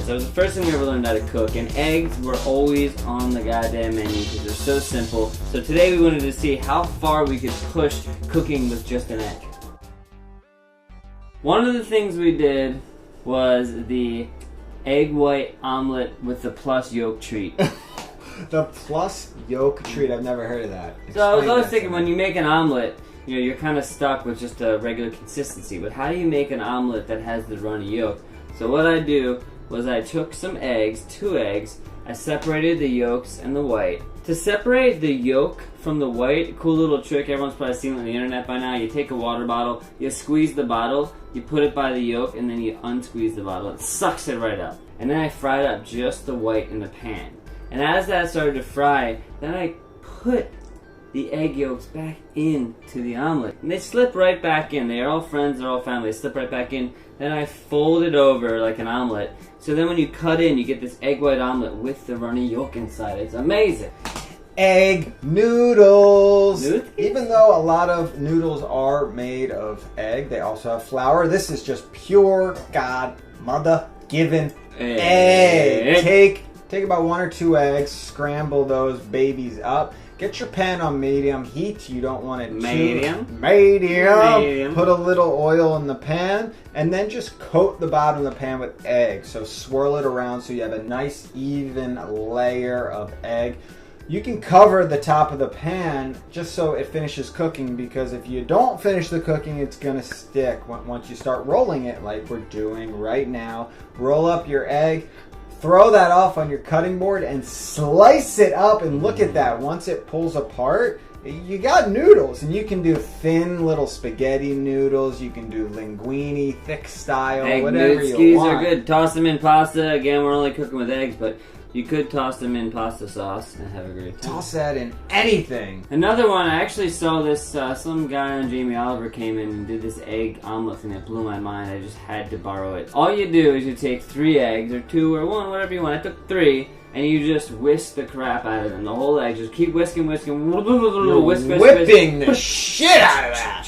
That was the first thing we ever learned how to cook, and eggs were always on the goddamn menu because they're so simple. So today we wanted to see how far we could push cooking with just an egg. One of the things we did was the egg white omelet with the plus yolk treat. The plus yolk treat, I've never heard of that. So I was always thinking when you make an omelet, you know, you're kind of stuck with just a regular consistency, but how do you make an omelet that has the runny yolk? So what I do was I took some eggs, 2 eggs, I separated the yolks and the white. To separate the yolk from the white, cool little trick, everyone's probably seen it on the internet by now, you take a water bottle, you squeeze the bottle, you put it by the yolk, and then you unsqueeze the bottle. It sucks it right up. And then I fried up just the white in the pan. And as that started to fry, then I put the egg yolks back into the omelet. And they slip right back in. They're all friends, they're all family. They slip right back in. Then I fold it over like an omelet. So then when you cut in, you get this egg white omelet with the runny yolk inside. It's amazing. Egg noodles. Noodles? Even though a lot of noodles are made of egg, they also have flour. This is just pure God mother given egg. Take about 1 or 2 eggs, scramble those babies up. Get your pan on medium heat. You don't want it medium. Put a little oil in the pan, and then just coat the bottom of the pan with egg. So swirl it around so you have a nice even layer of egg. You can cover the top of the pan just so it finishes cooking, because if you don't finish the cooking, it's gonna stick. Once you start rolling it, like we're doing right now, roll up your egg. Throw that off on your cutting board and slice it up, and look at that. Once it pulls apart, you got noodles, and you can do thin little spaghetti noodles. You can do linguine, thick style, Egg whatever you want. are good. Toss them in pasta. Again, we're only cooking with eggs, but you could toss them in pasta sauce and have a great time. Toss that in anything. Another one, I actually saw this, some guy on Jamie Oliver came in and did this egg omelet thing that blew my mind. I just had to borrow it. All you do is you take 3 eggs, or 2, or 1, whatever you want. I took 3, and you just whisk the crap out of them. The whole egg, just keep whisking, whisk, whipping the shit out of that.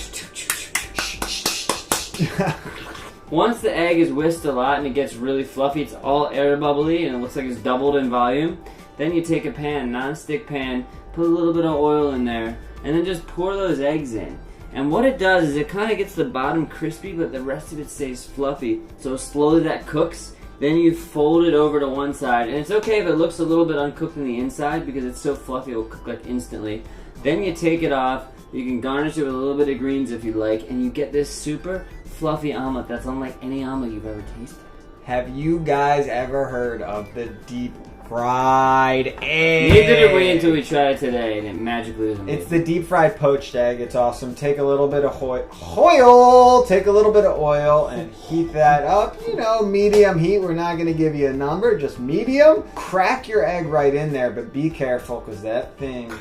Once the egg is whisked a lot and it gets really fluffy, it's all air bubbly and it looks like it's doubled in volume, then you take a pan, non-stick pan, put a little bit of oil in there, and then just pour those eggs in. And what it does is it kind of gets the bottom crispy, but the rest of it stays fluffy. So slowly that cooks. Then you fold it over to one side, and it's okay if it looks a little bit uncooked on the inside because it's so fluffy, it'll cook like instantly. Then you take it off. You can garnish it with a little bit of greens if you like, and you get this super fluffy omelet that's unlike any omelet you've ever tasted. Have you guys ever heard of the deep fried egg? Neither did we until we tried it today, and it magically was amazing. It's the deep fried poached egg. It's awesome. Take a little bit of oil. Take a little bit of oil and heat that up. You know, medium heat. We're not going to give you a number, just medium. Crack your egg right in there, but be careful because that thing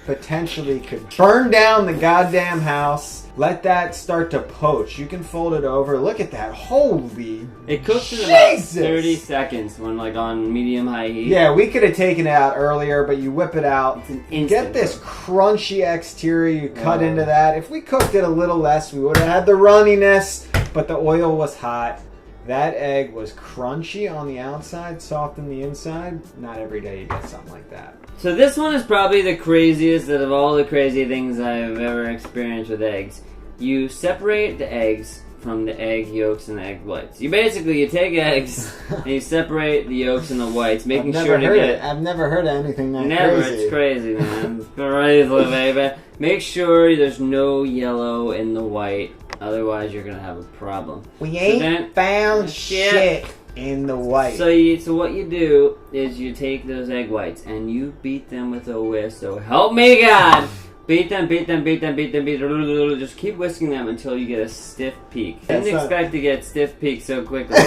potentially could burn down the goddamn house. Let that start to poach. You can fold it over. Look at that. Holy It cooks in about 30 seconds when like on medium-high heat. Yeah, we could have taken it out earlier, but you whip it out. It's an instant Get this cook. crunchy exterior. You cut into that. If we cooked it a little less, we would have had the runniness, but the oil was hot. That egg was crunchy on the outside, soft on the inside. Not every day you get something like that. So this one is probably the craziest out of all the crazy things I've ever experienced with eggs. You separate the eggs from the egg yolks and the egg whites. You take eggs and you separate the yolks and the whites, making sure to get... I've never heard of anything that crazy. It's crazy, man. It's crazy, baby. Make sure there's no yellow in the white, otherwise you're gonna have a problem. We ain't found shit in the white. So what you do is you take those egg whites and you beat them with a whisk. So help me God! Beat them. Just keep whisking them until you get a stiff peak. Didn't expect to get stiff peak so quickly.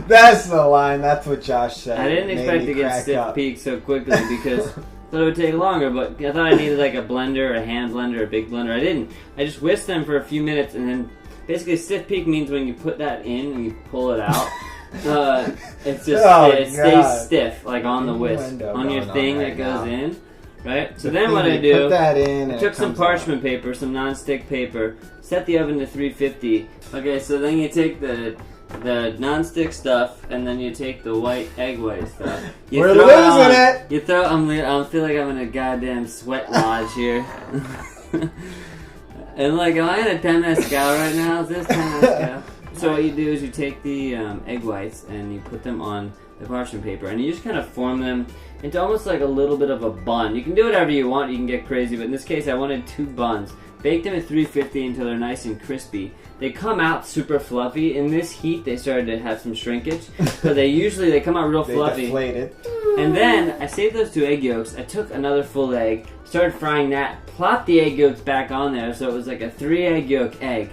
That's the line. That's what Josh said. I didn't expect to get stiff peak so quickly because I thought it would take longer, but I thought I needed like a blender, a hand blender, a big blender. I didn't. I just whisked them for a few minutes, and then basically stiff peak means when you put that in and you pull it out, it's just it stays stiff, like on the whisk, on your thing that goes in. Right? So then what I do, put that in, I took some parchment paper, some nonstick paper, set the oven to 350. Okay, so then you take the nonstick stuff, and then you take the white egg white stuff. We're losing it! You throw, I feel like I'm in a goddamn sweat lodge here. And like, am I in a temazcal right now? Is this temazcal? So what you do is you take the egg whites and you put them on the parchment paper, and you just kind of form them into almost like a little bit of a bun. You can do whatever you want, you can get crazy, but in this case I wanted 2 buns. Bake them at 350 until they're nice and crispy. They come out super fluffy. In this heat they started to have some shrinkage, but they come out real fluffy. Deflated. And then I saved those 2 egg yolks, I took another full egg, started frying that, plopped the egg yolks back on there, so it was like a 3 egg yolk egg.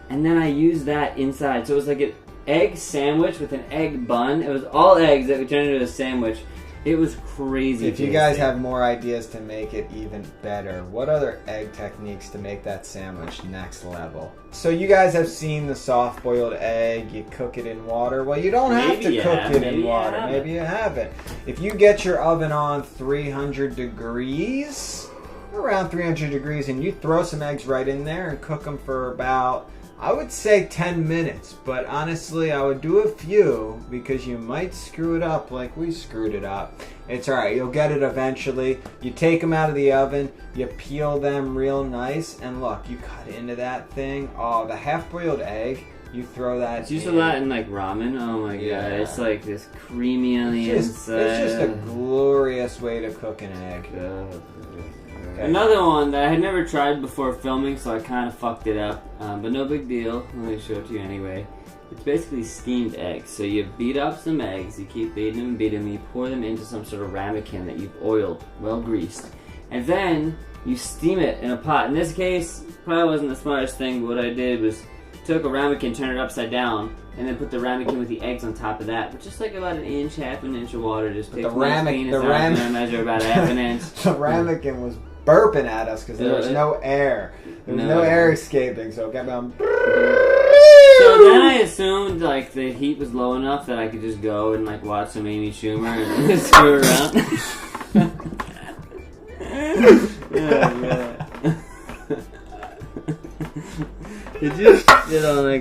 And then I used that inside, so it was like an egg sandwich with an egg bun. It was all eggs that we turned into a sandwich. It was crazy. If you guys have more ideas to make it even better, what other egg techniques to make that sandwich next level? So you guys have seen the soft boiled egg, you cook it in water. Well, you don't have to cook it in water. Maybe you haven't. If you get your oven on 300 degrees, around 300 degrees, and you throw some eggs right in there and cook them for about, I would say 10 minutes, but honestly I would do a few because you might screw it up like we screwed it up. It's alright, you'll get it eventually. You take them out of the oven, you peel them real nice, and look, you cut into that thing. Oh, the half-boiled egg, you throw that in. You saw that in like ramen? Oh my god, it's like this creamy on the inside. It's just a glorious way to cook an egg. Okay. Another one that I had never tried before filming, so I kind of fucked it up, but no big deal. I'm going to show it to you anyway. It's basically steamed eggs. So you beat up some eggs, you keep beating them and beating them, you pour them into some sort of ramekin that you've oiled, well greased, and then you steam it in a pot. In this case, probably wasn't the smartest thing, but what I did was took a ramekin, turned it upside down, and then put the ramekin with the eggs on top of that, but just like about an inch, half an inch of water. Just take one penis out and measure about half an inch. The ramekin was burping at us because there was no air. There was no air escaping, so it kept on. So then I assumed like the heat was low enough that I could just go and like watch some Amy Schumer and screw around.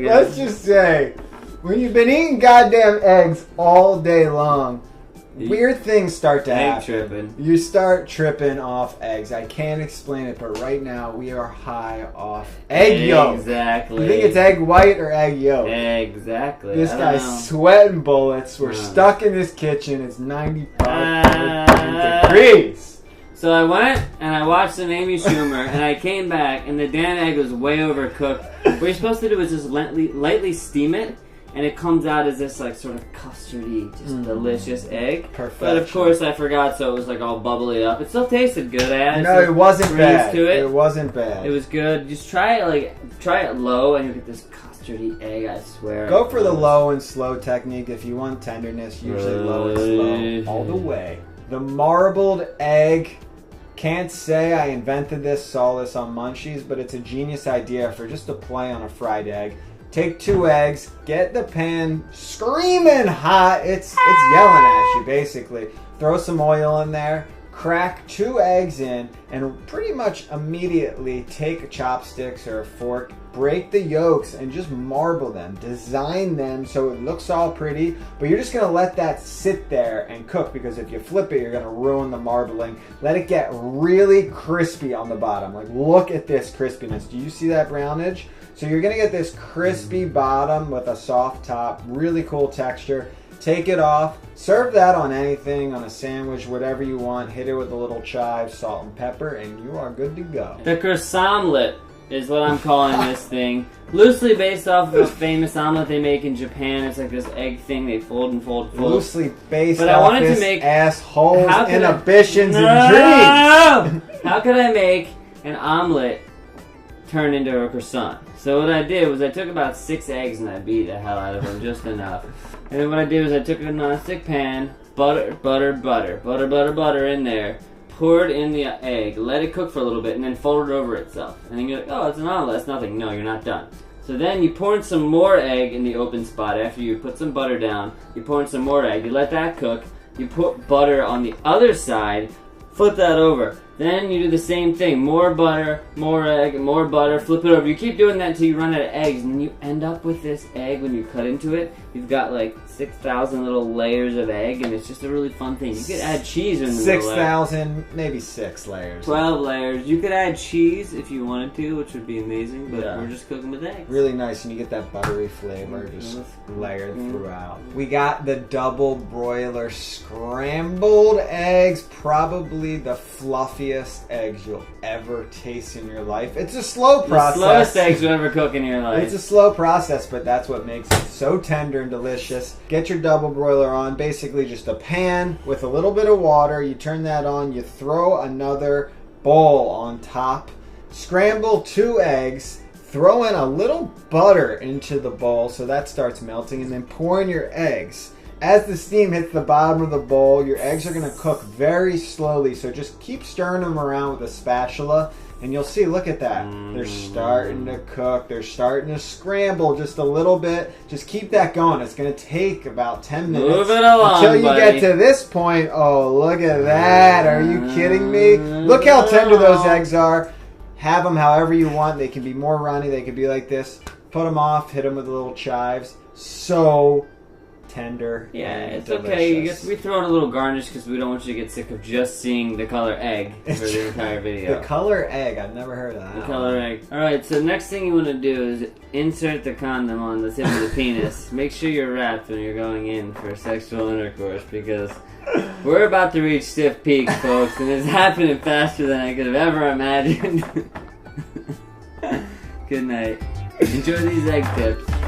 Let's just say, when you've been eating goddamn eggs all day long, weird things start to happen. Tripping. You start tripping off eggs. I can't explain it, but right now we are high off egg yolk. Exactly. You think it's egg white or egg yolk? Exactly. This guy's sweating bullets. We're stuck in this kitchen. It's 95 degrees. So I went and I watched some Amy Schumer, and I came back, and the damn egg was way overcooked. What you're supposed to do is just lightly steam it, and it comes out as this like sort of custardy, just delicious egg. Perfect. But of course I forgot, so it was like all bubbly up. It still tasted good. I added it wasn't bad. To it. It wasn't bad. It was good. Just try it low, and you get this custardy egg. I swear. Go for the low and slow technique if you want tenderness. Usually low and slow all the way. The marbled egg. Can't say I invented this, saw this on Munchies, but it's a genius idea for just a play on a fried egg. Take 2 eggs, get the pan screaming hot. It's yelling at you, basically. Throw some oil in there, crack 2 eggs in, and pretty much immediately take chopsticks or a fork, break the yolks, and just marble them. Design them so it looks all pretty, but you're just going to let that sit there and cook, because if you flip it, you're going to ruin the marbling. Let it get really crispy on the bottom. Like, look at this crispiness. Do you see that brownage? So you're going to get this crispy bottom with a soft top, really cool texture. Take it off, serve that on anything, on a sandwich, whatever you want. Hit it with a little chive, salt and pepper, and you are good to go. The Omelette is what I'm calling this thing. Loosely based off of a famous omelet they make in Japan. It's like this egg thing they fold and fold and fold. Loosely based off this asshole's inhibitions and dreams. How could I make an omelet turn into a croissant. So what I did was I took about 6 eggs and I beat the hell out of them just enough. And then what I did was I took a nonstick pan, butter in there, poured in the egg, let it cook for a little bit, and then fold it over itself. And then you're like, oh, it's an omelet, it's nothing. No, you're not done. So then you pour in some more egg in the open spot after you put some butter down. You pour in some more egg, you let that cook, you put butter on the other side, flip that over. Then you do the same thing. More butter, more egg, more butter, flip it over. You keep doing that until you run out of eggs, and then you end up with this egg when you cut into it. You've got like 6,000 little layers of egg, and it's just a really fun thing. You could add cheese in the middle. 6,000, maybe 6 layers. 12 layers. You could add cheese if you wanted to, which would be amazing, but we're just cooking with eggs. Really nice, and you get that buttery flavor just layered throughout. We got the double broiler scrambled eggs, probably the fluffiest eggs you'll ever taste in your life. It's a slow process. The slowest eggs you'll ever cook in your life. It's a slow process, but that's what makes it so tender and delicious. Get your double broiler on, basically just a pan with a little bit of water. You turn that on, you throw another bowl on top, scramble 2 eggs, throw in a little butter into the bowl so that starts melting, and then pour in your eggs. As the steam hits the bottom of the bowl, your eggs are going to cook very slowly, so just keep stirring them around with a spatula, and you'll see, look at that. They're starting to cook. They're starting to scramble just a little bit. Just keep that going. It's going to take about 10 minutes. Move it along, until you get to this point. Oh, look at that. Are you kidding me? Look how tender those eggs are. Have them however you want. They can be more runny. They can be like this. Put them off. Hit them with little chives. So tender. Yeah, it's delicious. okay. We throw in a little garnish because we don't want you to get sick of just seeing the color egg for the entire video. The color egg, I've never heard of that. The color egg. Alright, so next thing you want to do is insert the condom on the tip of the penis. Make sure you're wrapped when you're going in for sexual intercourse, because we're about to reach stiff peaks, folks, and it's happening faster than I could have ever imagined. Good night. Enjoy these egg tips.